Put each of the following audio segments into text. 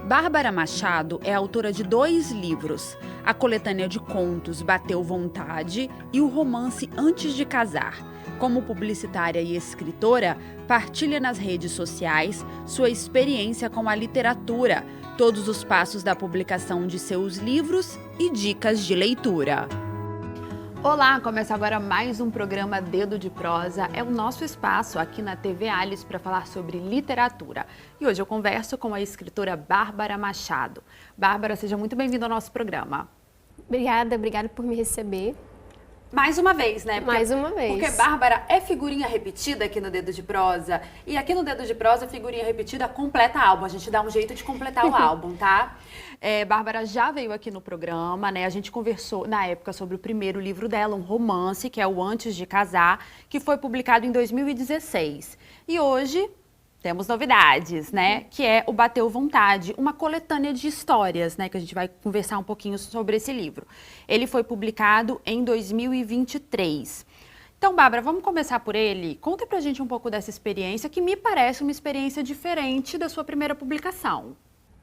Bárbara Machado é autora de 2 livros, a coletânea de contos Bateu Vontade e o romance Antes de Casar. Como publicitária e escritora, partilha nas redes sociais sua experiência com a literatura, todos os passos da publicação de seus livros e dicas de leitura. Olá, começa agora mais um programa Dedo de Prosa. É o nosso espaço aqui na TV Alice para falar sobre literatura. E hoje eu converso com a escritora Bárbara Machado. Bárbara, seja muito bem-vinda ao nosso programa. Obrigada por me receber. Mais uma vez, né? Mais uma vez. Porque Bárbara é figurinha repetida aqui no Dedo de Prosa. E aqui no Dedo de Prosa, figurinha repetida completa álbum. A gente dá um jeito de completar o álbum, tá? Bárbara já veio aqui no programa, né? A gente conversou na época sobre o primeiro livro dela, um romance, que é o Antes de Casar, que foi publicado em 2016. E hoje temos novidades, né? Que é o Bateu Vontade, uma coletânea de histórias, né? Que a gente vai conversar um pouquinho sobre esse livro. Ele foi publicado em 2023. Então, Bárbara, vamos começar por ele. Conta pra gente um pouco dessa experiência, que me parece uma experiência diferente da sua primeira publicação.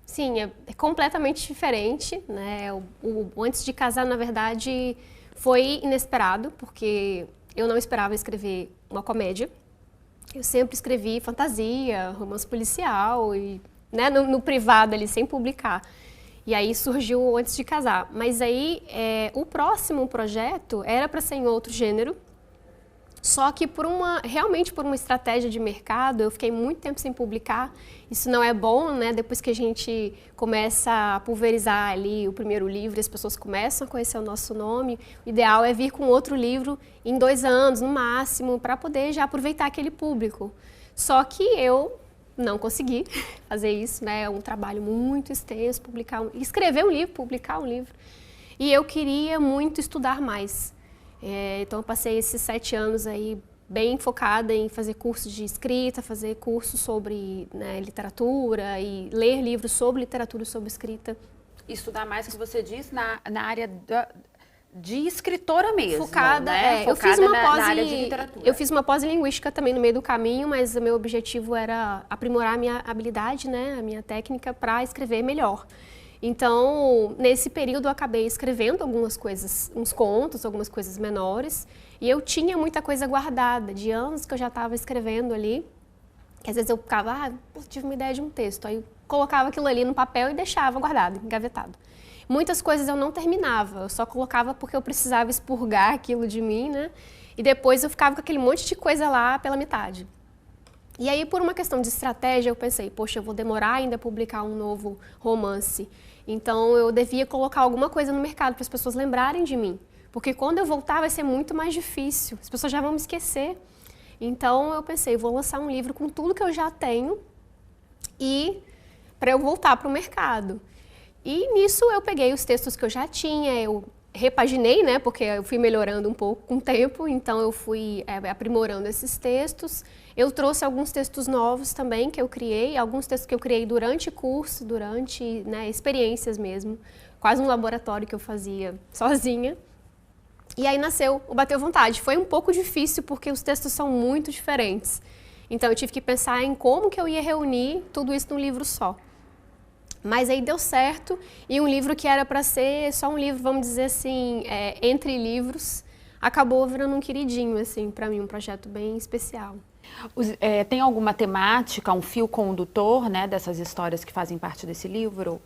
Sim, é completamente diferente, né? O Antes de Casar, na verdade, foi inesperado, porque eu não esperava escrever uma comédia. Eu sempre escrevi fantasia, romance policial, e, né, no privado ali, sem publicar. E aí surgiu o Antes de Casar. Mas aí, o próximo projeto era para ser em outro gênero, só que realmente por uma estratégia de mercado, eu fiquei muito tempo sem publicar. Isso não é bom, né? Depois que a gente começa a pulverizar ali o primeiro livro, as pessoas começam a conhecer o nosso nome. O ideal é vir com outro livro em 2 anos, no máximo, para poder já aproveitar aquele público. Só que eu não consegui fazer isso, né? É um trabalho muito extenso, escrever um livro, publicar um livro. E eu queria muito estudar mais. Então eu passei esses 7 anos aí bem focada em fazer cursos de escrita, fazer cursos sobre, né, literatura e ler livros sobre literatura e sobre escrita. Estudar mais, que você diz, na área de escritora mesmo, focada, né? Eu fiz uma pós na área de literatura. Eu fiz uma pós em linguística também no meio do caminho, mas o meu objetivo era aprimorar a minha habilidade, né, a minha técnica para escrever melhor. Então, nesse período eu acabei escrevendo algumas coisas, uns contos, algumas coisas menores, e eu tinha muita coisa guardada, de anos que eu já estava escrevendo ali, que às vezes eu ficava, tive uma ideia de um texto, aí eu colocava aquilo ali no papel e deixava guardado, engavetado. Muitas coisas eu não terminava, eu só colocava porque eu precisava expurgar aquilo de mim, né? E depois eu ficava com aquele monte de coisa lá pela metade. E aí, por uma questão de estratégia, eu pensei, poxa, eu vou demorar ainda a publicar um novo romance. Então, eu devia colocar alguma coisa no mercado para as pessoas lembrarem de mim. Porque quando eu voltar vai ser muito mais difícil, as pessoas já vão me esquecer. Então, eu pensei, vou lançar um livro com tudo que eu já tenho e para eu voltar para o mercado. E nisso eu peguei os textos que eu já tinha, eu repaginei, né, porque eu fui melhorando um pouco com o tempo, então eu fui aprimorando esses textos. Eu trouxe alguns textos novos também que eu criei, alguns textos que eu criei durante curso, durante, né, experiências mesmo, quase um laboratório que eu fazia sozinha. E aí nasceu o Bateu Vontade. Foi um pouco difícil porque os textos são muito diferentes. Então eu tive que pensar em como que eu ia reunir tudo isso num livro só. Mas aí deu certo, e um livro que era para ser só um livro, vamos dizer assim, entre livros, acabou virando um queridinho, assim, para mim, um projeto bem especial. Tem alguma temática, um fio condutor, né, dessas histórias que fazem parte desse livro?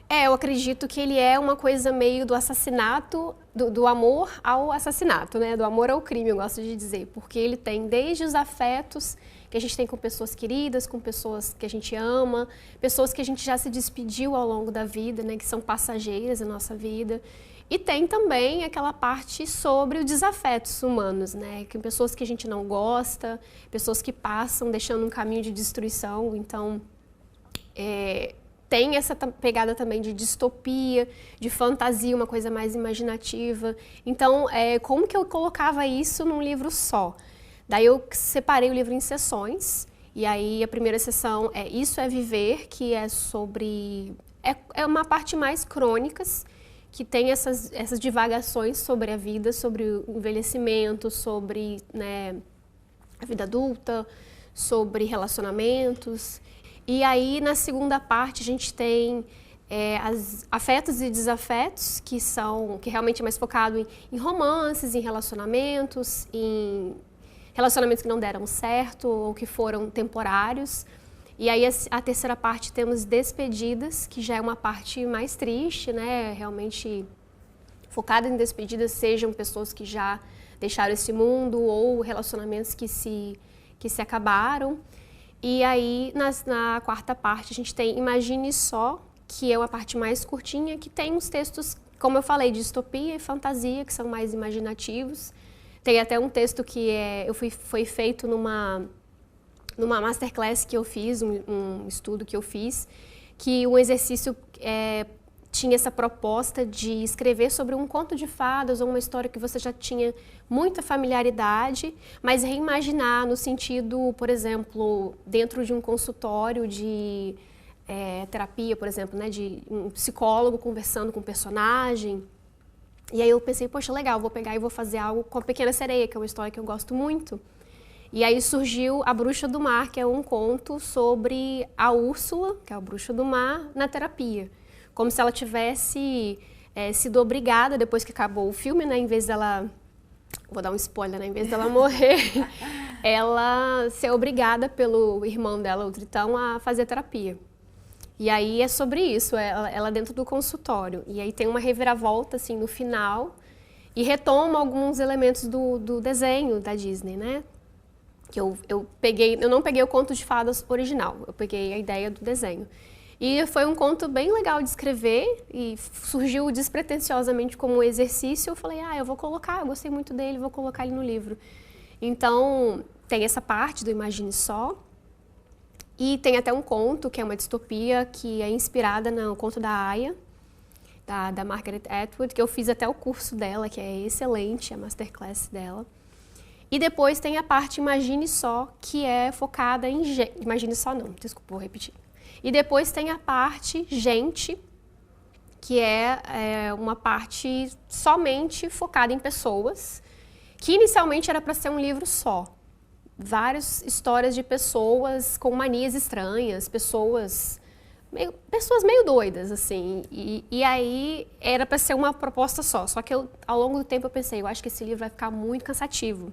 Eu acredito que ele é uma coisa meio do assassinato, do amor ao assassinato, né? Do amor ao crime, eu gosto de dizer, porque ele tem desde os afetos que a gente tem com pessoas queridas, com pessoas que a gente ama, pessoas que a gente já se despediu ao longo da vida, né? Que são passageiras da nossa vida. E tem também aquela parte sobre os desafetos humanos, né? Que pessoas que a gente não gosta, pessoas que passam deixando um caminho de destruição. Então, tem essa pegada também de distopia, de fantasia, uma coisa mais imaginativa. Então, como que eu colocava isso num livro só? Daí eu separei o livro em sessões, e aí a primeira sessão é Isso é Viver, que é sobre... É uma parte mais crônicas, que tem essas divagações sobre a vida, sobre o envelhecimento, sobre, né, a vida adulta, sobre relacionamentos. E aí, na segunda parte, a gente tem afetos e desafetos, que realmente é mais focado em romances, em relacionamentos que não deram certo ou que foram temporários. E aí, a terceira parte, temos despedidas, que já é uma parte mais triste, né? Realmente focada em despedidas, sejam pessoas que já deixaram esse mundo ou relacionamentos que se acabaram. E aí, na quarta parte, a gente tem Imagine Só, que é uma parte mais curtinha, que tem uns textos, como eu falei, de distopia e fantasia, que são mais imaginativos. Tem até um texto que foi feito numa masterclass que eu fiz, um estudo que eu fiz, que o exercício tinha essa proposta de escrever sobre um conto de fadas ou uma história que você já tinha muita familiaridade, mas reimaginar no sentido, por exemplo, dentro de um consultório de terapia, por exemplo, né, de um psicólogo conversando com um personagem. E aí eu pensei, poxa, legal, vou pegar e vou fazer algo com a Pequena Sereia, que é uma história que eu gosto muito. E aí surgiu A Bruxa do Mar, que é um conto sobre a Úrsula, que é a bruxa do mar, na terapia. Como se ela tivesse sido obrigada, depois que acabou o filme, né, em vez dela... Vou dar um spoiler, né? Em vez dela morrer, ela ser obrigada pelo irmão dela, o Tritão, a fazer terapia. E aí é sobre isso, ela dentro do consultório. E aí tem uma reviravolta, assim, no final, e retoma alguns elementos do desenho da Disney, né? Que eu não peguei o conto de fadas original, eu peguei a ideia do desenho. E foi um conto bem legal de escrever e surgiu despretensiosamente como um exercício. Eu falei, eu vou colocar, eu gostei muito dele, vou colocar ele no livro. Então, tem essa parte do Imagine Só. E tem até um conto, que é uma distopia, que é inspirada no conto da Aya, da Margaret Atwood, que eu fiz até o curso dela, que é excelente, a masterclass dela. E depois tem a parte Imagine Só, que é focada em... Imagine Só não, desculpa, vou repetir. E depois tem a parte Gente, que é uma parte somente focada em pessoas, que inicialmente era para ser um livro só. Várias histórias de pessoas com manias estranhas, pessoas meio doidas, assim. E aí era para ser uma proposta só que ao longo do tempo eu pensei, eu acho que esse livro vai ficar muito cansativo.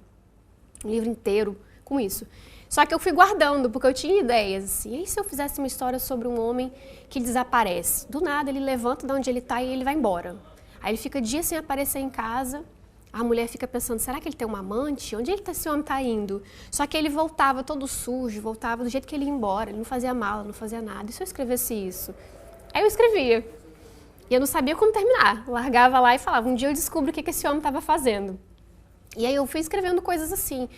Um livro inteiro com isso. Só que eu fui guardando, porque eu tinha ideias, assim. E se eu fizesse uma história sobre um homem que desaparece? Do nada ele levanta de onde ele está e ele vai embora. Aí ele fica dias sem aparecer em casa. A mulher fica pensando, será que ele tem uma amante? Onde esse homem está indo? Só que ele voltava todo sujo, voltava do jeito que ele ia embora. Ele não fazia mala, não fazia nada. E se eu escrevesse isso? Aí eu escrevia. E eu não sabia como terminar. Largava lá e falava, um dia eu descubro o que esse homem estava fazendo. E aí eu fui escrevendo coisas assim.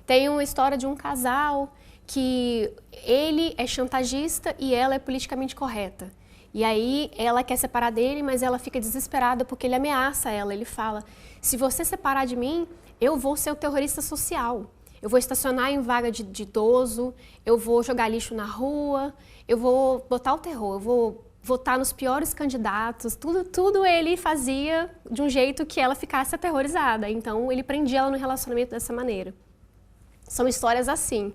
Tem uma história de um casal que ele é chantagista e ela é politicamente correta. E aí ela quer separar dele, mas ela fica desesperada porque ele ameaça ela. Ele fala, se você separar de mim, eu vou ser o terrorista social. Eu vou estacionar em vaga de idoso, eu vou jogar lixo na rua, eu vou botar o terror, eu vou votar nos piores candidatos. Tudo ele fazia de um jeito que ela ficasse aterrorizada. Então ele prendia ela no relacionamento dessa maneira. São histórias assim.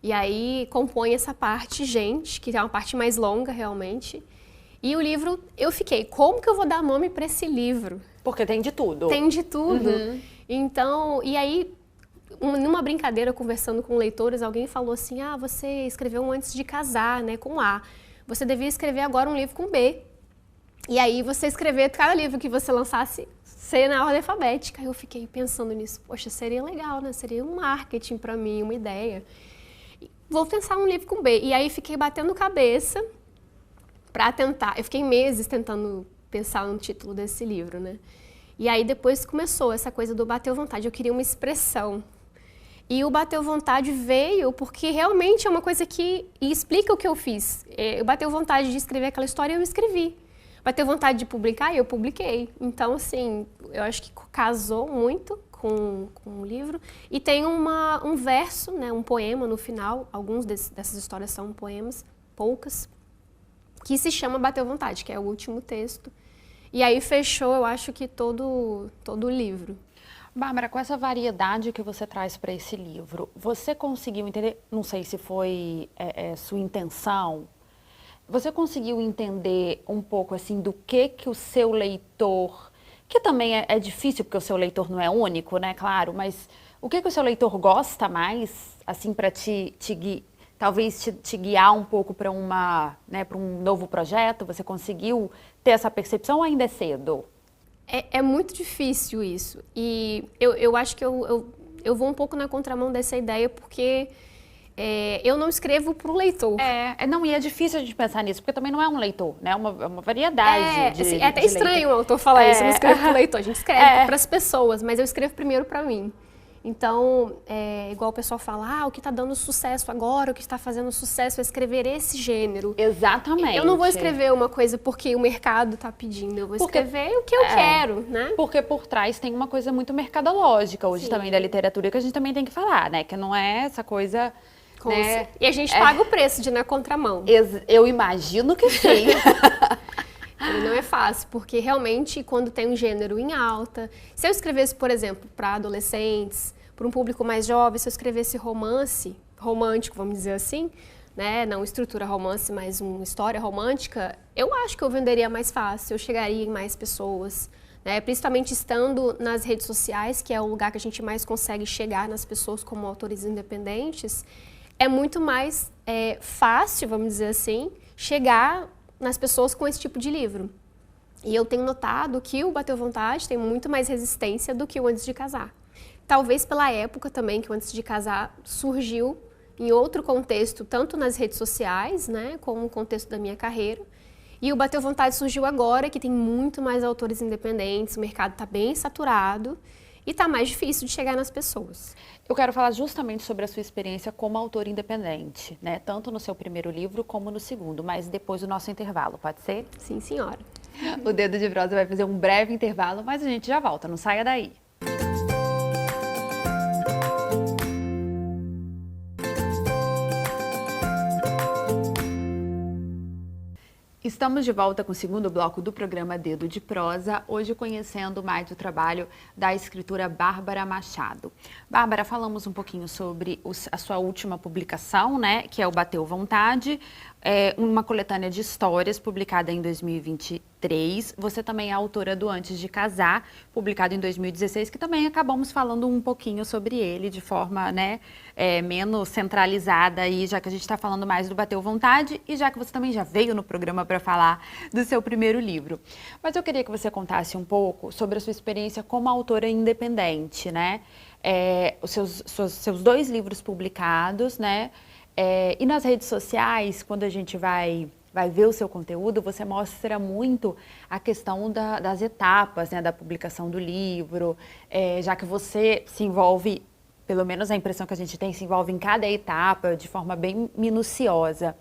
E aí compõe essa parte Gente, que é uma parte mais longa realmente. E o livro, eu fiquei, como que eu vou dar nome para esse livro? Porque tem de tudo. Tem de tudo. Então, e aí, numa brincadeira, conversando com leitores, alguém falou assim, você escreveu um antes de casar, né, com A. Você devia escrever agora um livro com B. E aí você escrever cada livro que você lançasse ser na ordem alfabética. Eu fiquei pensando nisso, poxa, seria legal, né? Seria um marketing para mim, uma ideia. Vou pensar um livro com B. E aí fiquei batendo cabeça para tentar. Eu fiquei meses tentando pensar no título desse livro, né? E aí depois começou essa coisa do bateu vontade. Eu queria uma expressão. E o bateu vontade veio porque realmente é uma coisa que explica o que eu fiz. Eu bateu vontade de escrever aquela história e eu escrevi. Bateu vontade de publicar e eu publiquei. Então, assim, eu acho que casou muito com o livro. E tem um verso, né, um poema no final. Alguns dessas histórias são poemas, poucas, que se chama Bateu Vontade, que é o último texto. E aí fechou, eu acho que todo o livro. Bárbara, com essa variedade que você traz para esse livro, você conseguiu entender, não sei se foi sua intenção, você conseguiu entender um pouco assim do que o seu leitor, que também é difícil porque o seu leitor não é único, né, claro, mas o que o seu leitor gosta mais, assim, para talvez te guiar um pouco para para um novo projeto? Você conseguiu ter essa percepção ou ainda é cedo? É muito difícil isso. E eu acho que eu vou um pouco na contramão dessa ideia, porque eu não escrevo para o leitor. Não, e é difícil a gente pensar nisso, porque também não é um leitor, né? É uma variedade assim, é até estranho o autor falar isso, eu não escrevo para o leitor, a gente escreve para as pessoas, mas eu escrevo primeiro para mim. Então, igual o pessoal fala, o que está dando sucesso agora, o que está fazendo sucesso é escrever esse gênero. Exatamente. Eu não vou escrever uma coisa porque o mercado está pedindo, eu vou escrever o que eu quero, né? Porque por trás tem uma coisa muito mercadológica hoje também da literatura, que a gente também tem que falar, né? Que não é essa coisa... né? E a gente paga o preço de ir na contramão. Eu imagino que sim. Ele não é fácil, porque realmente quando tem um gênero em alta... Se eu escrevesse, por exemplo, para adolescentes, para um público mais jovem, se eu escrevesse romance, romântico, vamos dizer assim, né? Não estrutura romance, mas uma história romântica, eu acho que eu venderia mais fácil, eu chegaria em mais pessoas, né? Principalmente estando nas redes sociais, que é o lugar que a gente mais consegue chegar nas pessoas como autores independentes, é muito mais fácil, vamos dizer assim, chegar nas pessoas com esse tipo de livro. E eu tenho notado que o Bateu Vontade tem muito mais resistência do que o Antes de Casar. Talvez pela época também que o Antes de Casar surgiu em outro contexto, tanto nas redes sociais, né, como no contexto da minha carreira. E o Bateu Vontade surgiu agora, que tem muito mais autores independentes, o mercado está bem saturado e está mais difícil de chegar nas pessoas. Eu quero falar justamente sobre a sua experiência como autor independente, né? Tanto no seu primeiro livro como no segundo, mas depois do nosso intervalo, pode ser? Sim, senhora. O Dedo de Prosa vai fazer um breve intervalo, mas a gente já volta, não saia daí. Estamos de volta com o segundo bloco do programa Dedo de Prosa, hoje conhecendo mais o trabalho da escritora Bárbara Machado. Bárbara, falamos um pouquinho sobre a sua última publicação, né, que é o Bateu Vontade, uma coletânea de histórias publicada em 2023. Você também é autora do Antes de Casar, publicado em 2016, que também acabamos falando um pouquinho sobre ele de forma, né, menos centralizada, aí, já que a gente está falando mais do Bateu Vontade e já que você também já veio no programa para falar do seu primeiro livro. Mas eu queria que você contasse um pouco sobre a sua experiência como autora independente, né? Os seus 2 livros publicados, né? E nas redes sociais, quando a gente vai ver o seu conteúdo, você mostra muito a questão das etapas, né, da publicação do livro, já que você se envolve, pelo menos a impressão que a gente tem, se envolve em cada etapa de forma bem minuciosa.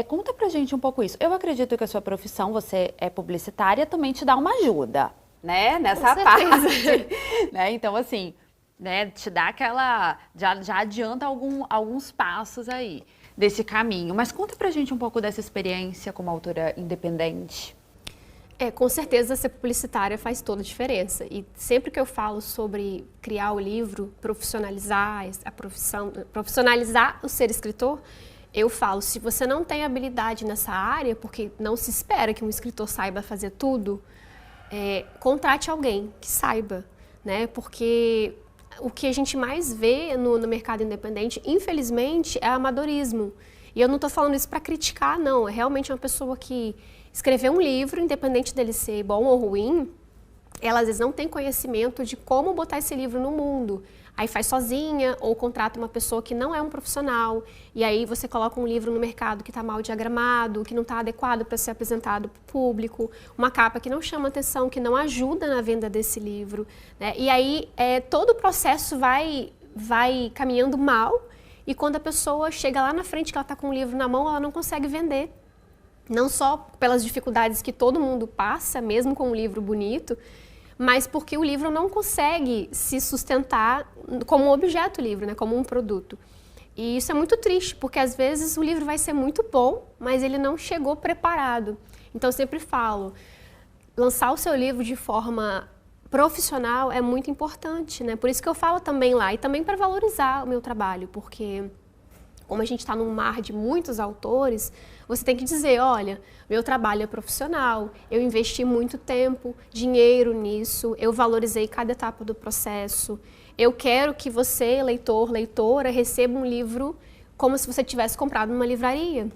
Conta pra gente um pouco isso. Eu acredito que a sua profissão, você é publicitária, também te dá uma ajuda, né, nessa parte. Né? Então, assim, né, te dá aquela... Já adianta alguns passos aí desse caminho. Mas conta pra gente um pouco dessa experiência como autora independente. Com certeza ser publicitária faz toda a diferença. E sempre que eu falo sobre criar o livro, profissionalizar a profissão, profissionalizar o ser escritor, eu falo, se você não tem habilidade nessa área, porque não se espera que um escritor saiba fazer tudo, contrate alguém que saiba, né? Porque o que a gente mais vê no mercado independente, infelizmente, é amadorismo. E eu não estou falando isso para criticar, não. É realmente uma pessoa que escreveu um livro, independente dele ser bom ou ruim, ela às vezes não tem conhecimento de como botar esse livro no mundo. Aí faz sozinha ou contrata uma pessoa que não é um profissional e aí você coloca um livro no mercado que está mal diagramado, que não está adequado para ser apresentado para o público, uma capa que não chama atenção, que não ajuda na venda desse livro, né? E aí todo o processo vai caminhando mal e quando a pessoa chega lá na frente que ela está com o livro na mão, ela não consegue vender. Não só pelas dificuldades que todo mundo passa, mesmo com um livro bonito, mas porque o livro não consegue se sustentar como um objeto livre, né, como um produto. E isso é muito triste, porque às vezes o livro vai ser muito bom, mas ele não chegou preparado. Então eu sempre falo, lançar o seu livro de forma profissional é muito importante, né? Por isso que eu falo também lá, e também para valorizar o meu trabalho, porque como a gente está num mar de muitos autores, você tem que dizer, olha, meu trabalho é profissional, eu investi muito tempo, dinheiro nisso, eu valorizei cada etapa do processo, eu quero que você, leitor, leitora, receba um livro como se você tivesse comprado numa livraria.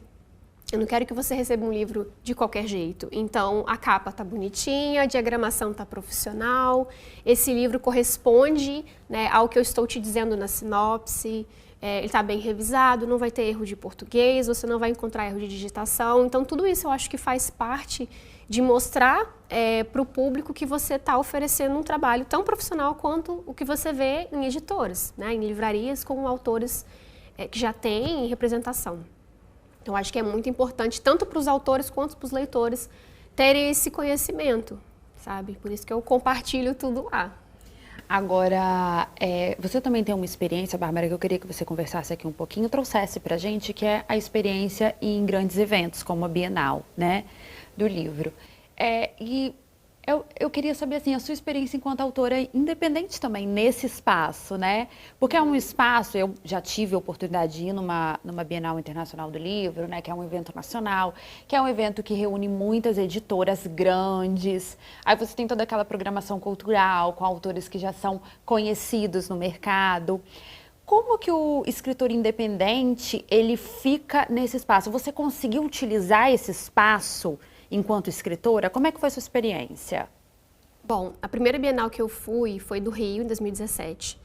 Eu não quero que você receba um livro de qualquer jeito. Então, a capa tá bonitinha, a diagramação tá profissional, esse livro corresponde, né, ao que eu estou te dizendo na sinopse, ele está bem revisado, não vai ter erro de português, você não vai encontrar erro de digitação. Então, tudo isso eu acho que faz parte de mostrar para o público que você está oferecendo um trabalho tão profissional quanto o que você vê em editoras, né, em livrarias com autores que já têm representação. Então, acho que é muito importante, tanto para os autores quanto para os leitores, terem esse conhecimento, sabe? Por isso que eu compartilho tudo lá. Agora, você também tem uma experiência, Bárbara, que eu queria que você conversasse aqui um pouquinho, trouxesse pra gente, que é a experiência em grandes eventos, como a Bienal, né, do livro. E eu queria saber, assim, a sua experiência enquanto autora independente também nesse espaço, né? Porque é um espaço, eu já tive a oportunidade de ir numa Bienal Internacional do Livro, né? Que é um evento nacional, que é um evento que reúne muitas editoras grandes. Aí você tem toda aquela programação cultural com autores que já são conhecidos no mercado. Como que o escritor independente, ele fica nesse espaço? Você conseguiu utilizar esse espaço enquanto escritora? Como é que foi a sua experiência? Bom, a primeira Bienal que eu fui foi do Rio, em 2017.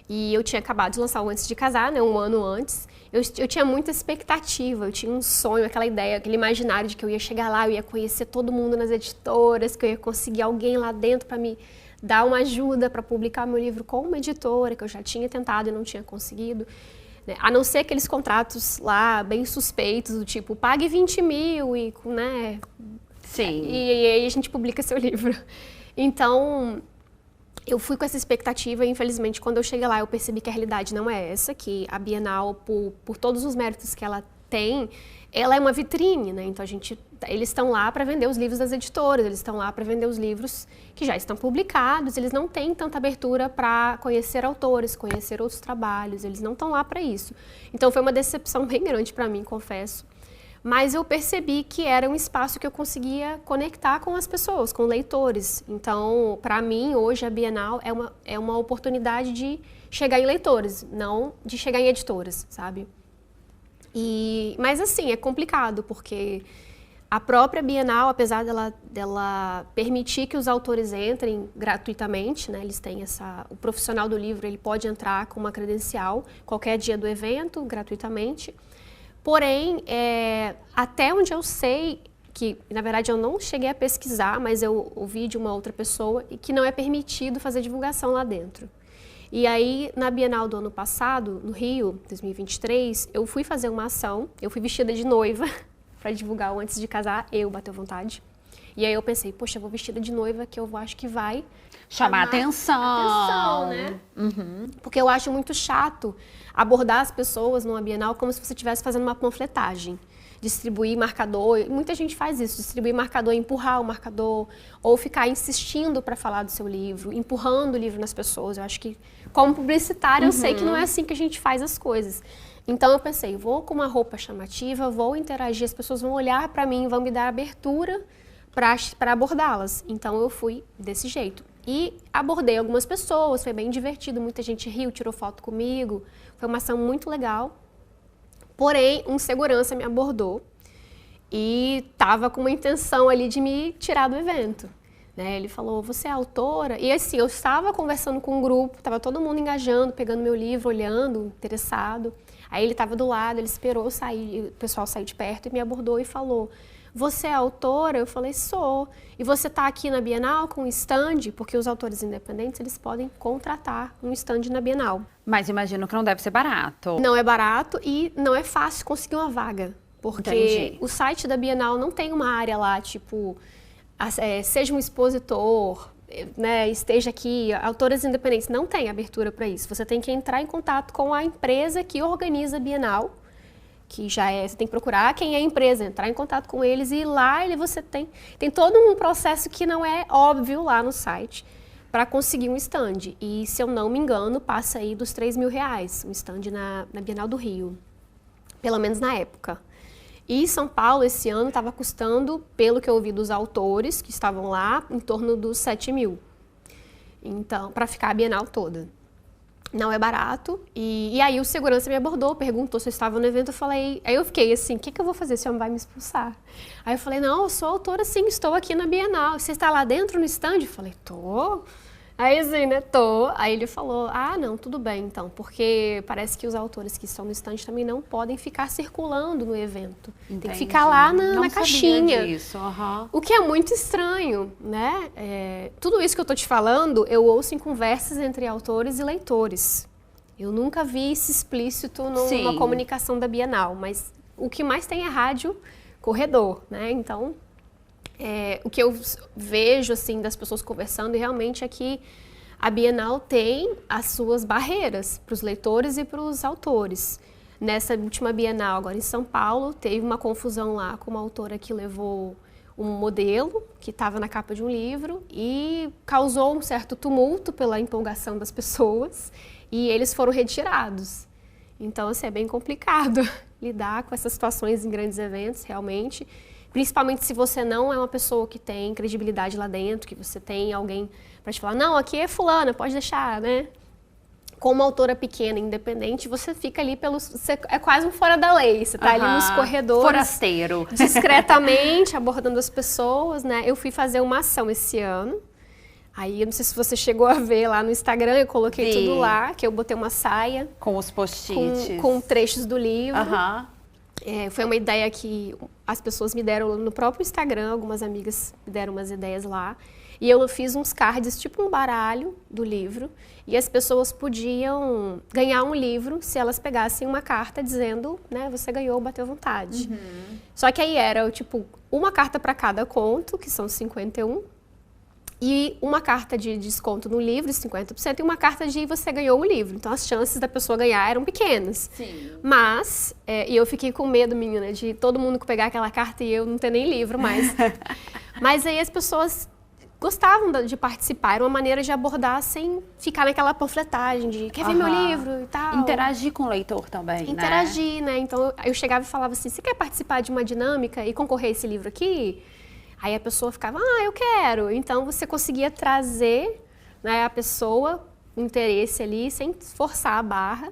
E eu tinha acabado de lançar o Antes de Casar, né, um ano antes. Eu tinha muita expectativa, eu tinha um sonho, aquela ideia, aquele imaginário de que eu ia chegar lá, eu ia conhecer todo mundo nas editoras, que eu ia conseguir alguém lá dentro para me dar uma ajuda para publicar meu livro com uma editora, que eu já tinha tentado e não tinha conseguido. A não ser aqueles contratos lá bem suspeitos, do tipo, pague 20 mil e, né? Sim. E aí a gente publica seu livro. Então, eu fui com essa expectativa e, infelizmente, quando eu cheguei lá, eu percebi que a realidade não é essa, que a Bienal, por todos os méritos que ela tem, ela é uma vitrine, né? Então, eles estão lá para vender os livros das editoras, eles estão lá para vender os livros que já estão publicados, eles não têm tanta abertura para conhecer autores, conhecer outros trabalhos, eles não estão lá para isso. Então, foi uma decepção bem grande para mim, confesso. Mas eu percebi que era um espaço que eu conseguia conectar com as pessoas, com leitores. Então, para mim, hoje, a Bienal é uma oportunidade de chegar em leitores, não de chegar em editoras, sabe? Mas assim, é complicado, porque a própria Bienal, apesar dela permitir que os autores entrem gratuitamente, né, eles têm o profissional do livro, ele pode entrar com uma credencial qualquer dia do evento, gratuitamente. Porém, até onde eu sei, que na verdade eu não cheguei a pesquisar, mas eu ouvi de uma outra pessoa, que não é permitido fazer divulgação lá dentro. E aí, na Bienal do ano passado, no Rio, 2023, eu fui fazer uma ação, eu fui vestida de noiva para divulgar o Antes de Casar, Bateu Vontade. E aí eu pensei, poxa, eu vou vestida de noiva que eu acho que vai chamar atenção, né? Uhum. Porque eu acho muito chato abordar as pessoas numa Bienal como se você estivesse fazendo uma panfletagem. Distribuir marcador, muita gente faz isso, distribuir marcador, empurrar o marcador, ou ficar insistindo para falar do seu livro, empurrando o livro nas pessoas. Eu acho que, como publicitária, eu sei que não é assim que a gente faz as coisas. Então eu pensei, vou com uma roupa chamativa, vou interagir, as pessoas vão olhar para mim, vão me dar abertura para abordá-las. Então eu fui desse jeito. E abordei algumas pessoas, foi bem divertido, muita gente riu, tirou foto comigo, foi uma ação muito legal. Porém, um segurança me abordou e estava com uma intenção ali de me tirar do evento. Né? Ele falou, você é autora? E assim, eu estava conversando com um grupo, estava todo mundo engajando, pegando meu livro, olhando, interessado. Aí ele estava do lado, ele esperou eu sair, o pessoal sair de perto e me abordou e falou, você é autora? Eu falei, sou. E você está aqui na Bienal com um stand? Porque os autores independentes, eles podem contratar um stand na Bienal. Mas imagino que não deve ser barato. Não é barato e não é fácil conseguir uma vaga. Porque o site da Bienal não tem uma área lá, tipo, seja um expositor, né, esteja aqui, autores independentes. Não tem abertura para isso. Você tem que entrar em contato com a empresa que organiza a Bienal, que você tem que procurar quem é a empresa, entrar em contato com eles e lá você tem todo um processo que não é óbvio lá no site para conseguir um stand. E, se eu não me engano, passa aí dos R$3.000, um stand na Bienal do Rio, pelo menos na época. E São Paulo, esse ano, estava custando, pelo que eu ouvi dos autores que estavam lá, em torno dos 7.000. Então, para ficar a Bienal toda. Não é barato. E aí o segurança me abordou, perguntou se eu estava no evento. Aí eu fiquei assim, o que eu vou fazer? Esse homem vai me expulsar? Aí eu falei, não, eu sou autora sim, estou aqui na Bienal. Você está lá dentro no stand? Eu falei, tô. Aí assim, né, tô. Aí ele falou, não, tudo bem então, porque parece que os autores que estão no stand também não podem ficar circulando no evento. Entendi. Tem que ficar lá na caixinha. Disso. Uhum. O que é muito estranho, né? Tudo isso que eu tô te falando, eu ouço em conversas entre autores e leitores. Eu nunca vi isso explícito numa comunicação da Bienal, mas o que mais tem é rádio corredor, né? Então, o que eu vejo, assim, das pessoas conversando, realmente é que a Bienal tem as suas barreiras para os leitores e para os autores. Nessa última Bienal, agora em São Paulo, teve uma confusão lá com uma autora que levou um modelo que estava na capa de um livro e causou um certo tumulto pela empolgação das pessoas e eles foram retirados. Então, assim, é bem complicado lidar com essas situações em grandes eventos, realmente. Principalmente se você não é uma pessoa que tem credibilidade lá dentro, que você tem alguém para te falar, não, aqui é fulana, pode deixar, né? Como autora pequena, independente, você fica ali você é quase um fora da lei, você está ali nos corredores. Forasteiro. Discretamente, abordando as pessoas, né? Eu fui fazer uma ação esse ano, aí eu não sei se você chegou a ver lá no Instagram, eu coloquei tudo lá, que eu botei uma saia. Com os post-its. Com trechos do livro. Aham. Foi uma ideia que as pessoas me deram no próprio Instagram, algumas amigas me deram umas ideias lá. E eu fiz uns cards, tipo um baralho do livro, e as pessoas podiam ganhar um livro se elas pegassem uma carta dizendo, né, você ganhou, bateu vontade. Uhum. Só que aí era, tipo, uma carta para cada conto, que são 51, e uma carta de desconto no livro, 50%, e uma carta de você ganhou o livro. Então, as chances da pessoa ganhar eram pequenas. Sim. Mas, e eu fiquei com medo, menina, de todo mundo pegar aquela carta e eu não ter nem livro mais. Mas aí as pessoas gostavam de participar, era uma maneira de abordar sem ficar naquela panfletagem de quer ver meu livro e tal. Interagir com o leitor também, Interagir, né? Então, eu chegava e falava assim, você quer participar de uma dinâmica e concorrer a esse livro aqui? Aí a pessoa ficava, eu quero. Então, você conseguia trazer, né, a pessoa, o interesse ali, sem forçar a barra.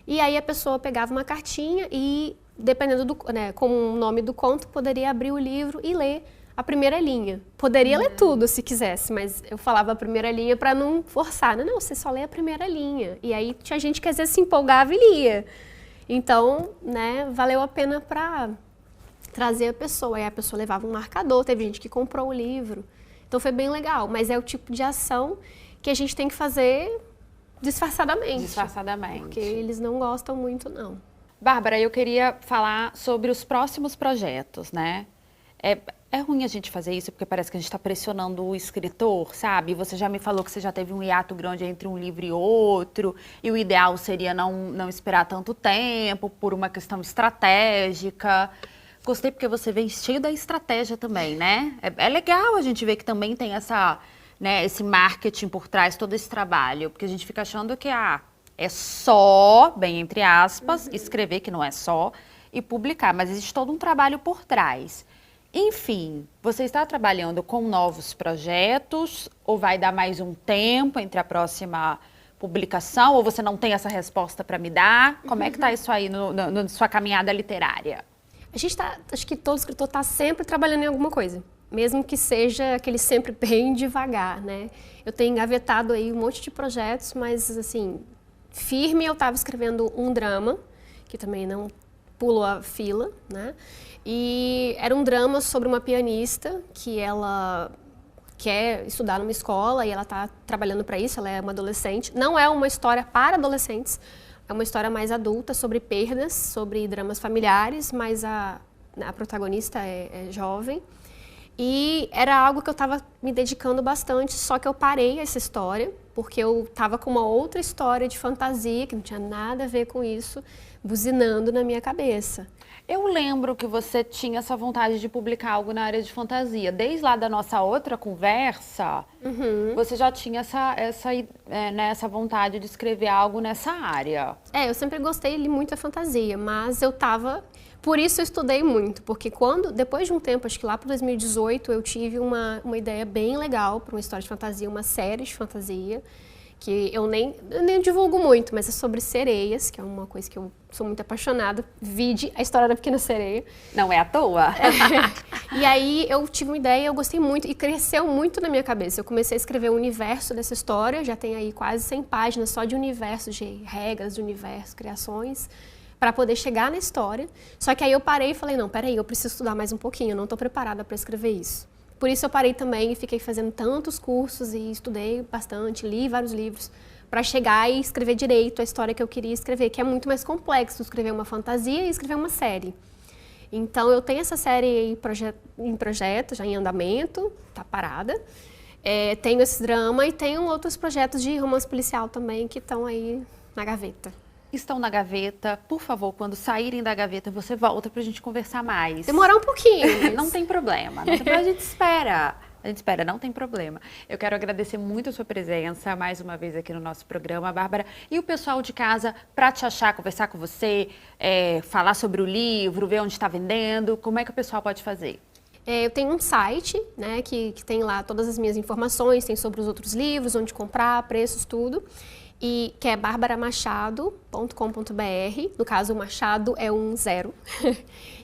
E aí a pessoa pegava uma cartinha e, dependendo com o nome do conto, poderia abrir o livro e ler a primeira linha. Poderia ler tudo, se quisesse, mas eu falava a primeira linha para não forçar. Não, você só lê a primeira linha. E aí tinha gente que às vezes se empolgava e lia. Então, né, valeu a pena para trazer a pessoa. Aí a pessoa levava um marcador, teve gente que comprou o livro. Então foi bem legal, mas é o tipo de ação que a gente tem que fazer disfarçadamente. Disfarçadamente. Porque eles não gostam muito, não. Bárbara, eu queria falar sobre os próximos projetos, né? É ruim a gente fazer isso, porque parece que a gente está pressionando o escritor, sabe? Você já me falou que você já teve um hiato grande entre um livro e outro, e o ideal seria não esperar tanto tempo, por uma questão estratégica. Gostei porque você vem cheio da estratégia também, né? É legal a gente ver que também tem esse marketing por trás, todo esse trabalho, porque a gente fica achando que é só, bem entre aspas, escrever, que não é só, e publicar, mas existe todo um trabalho por trás. Enfim, você está trabalhando com novos projetos ou vai dar mais um tempo entre a próxima publicação ou você não tem essa resposta para me dar? Como é que está isso aí na sua caminhada literária? Acho que todo escritor está sempre trabalhando em alguma coisa, mesmo que seja aquele sempre bem devagar, né? Eu tenho engavetado aí um monte de projetos, mas assim, firme eu estava escrevendo um drama, que também não pulou a fila, né? E era um drama sobre uma pianista que ela quer estudar numa escola e ela está trabalhando para isso, ela é uma adolescente. Não é uma história para adolescentes, é uma história mais adulta, sobre perdas, sobre dramas familiares, mas a protagonista é jovem. E era algo que eu estava me dedicando bastante, só que eu parei essa história, porque eu estava com uma outra história de fantasia, que não tinha nada a ver com isso, buzinando na minha cabeça. Eu lembro que você tinha essa vontade de publicar algo na área de fantasia. Desde lá da nossa outra conversa, você já tinha essa vontade de escrever algo nessa área. Eu sempre gostei muito da fantasia, mas eu tava... Por isso eu estudei muito, porque depois de um tempo, acho que lá para 2018, eu tive uma ideia bem legal para uma história de fantasia, uma série de fantasia, que eu nem divulgo muito, mas é sobre sereias, que é uma coisa que eu sou muito apaixonada. Vide a história da Pequena Sereia. Não é à toa. E aí eu tive uma ideia, eu gostei muito e cresceu muito na minha cabeça. Eu comecei a escrever o universo dessa história, já tem aí quase 100 páginas só de universo, de regras de universo, criações, para poder chegar na história. Só que aí eu parei e falei, não, peraí, eu preciso estudar mais um pouquinho, eu não estou preparada para escrever isso. Por isso eu parei também e fiquei fazendo tantos cursos e estudei bastante, li vários livros para chegar e escrever direito a história que eu queria escrever, que é muito mais complexo escrever uma fantasia e escrever uma série. Então eu tenho essa série em projeto, já em andamento, tá parada. Tenho esse drama e tenho outros projetos de romance policial também que estão aí na gaveta. Estão na gaveta. Por favor, quando saírem da gaveta, você volta pra gente conversar mais. Demorar um pouquinho. Não tem problema. A gente espera. A gente espera, não tem problema. Eu quero agradecer muito a sua presença mais uma vez aqui no nosso programa, Bárbara. E o pessoal de casa, para te achar, conversar com você, falar sobre o livro, ver onde está vendendo, como é que o pessoal pode fazer? Eu tenho um site, né, que tem lá todas as minhas informações, tem sobre os outros livros, onde comprar, preços, tudo. E que é barbaramachado.com.br, no caso o Machado é um 0,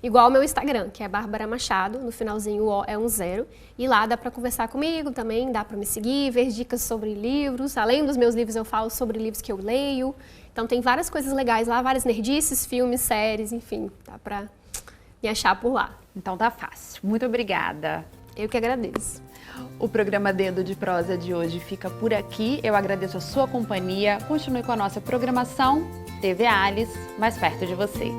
igual ao meu Instagram, que é Bárbara Machado, no finalzinho o O é um 0, e lá dá para conversar comigo também, dá para me seguir, ver dicas sobre livros, além dos meus livros eu falo sobre livros que eu leio, então tem várias coisas legais lá, várias nerdices, filmes, séries, enfim, dá para me achar por lá. Então tá fácil, muito obrigada. Eu que agradeço. O programa Dedo de Prosa de hoje fica por aqui. Eu agradeço a sua companhia. Continue com a nossa programação. TV Alice, mais perto de você.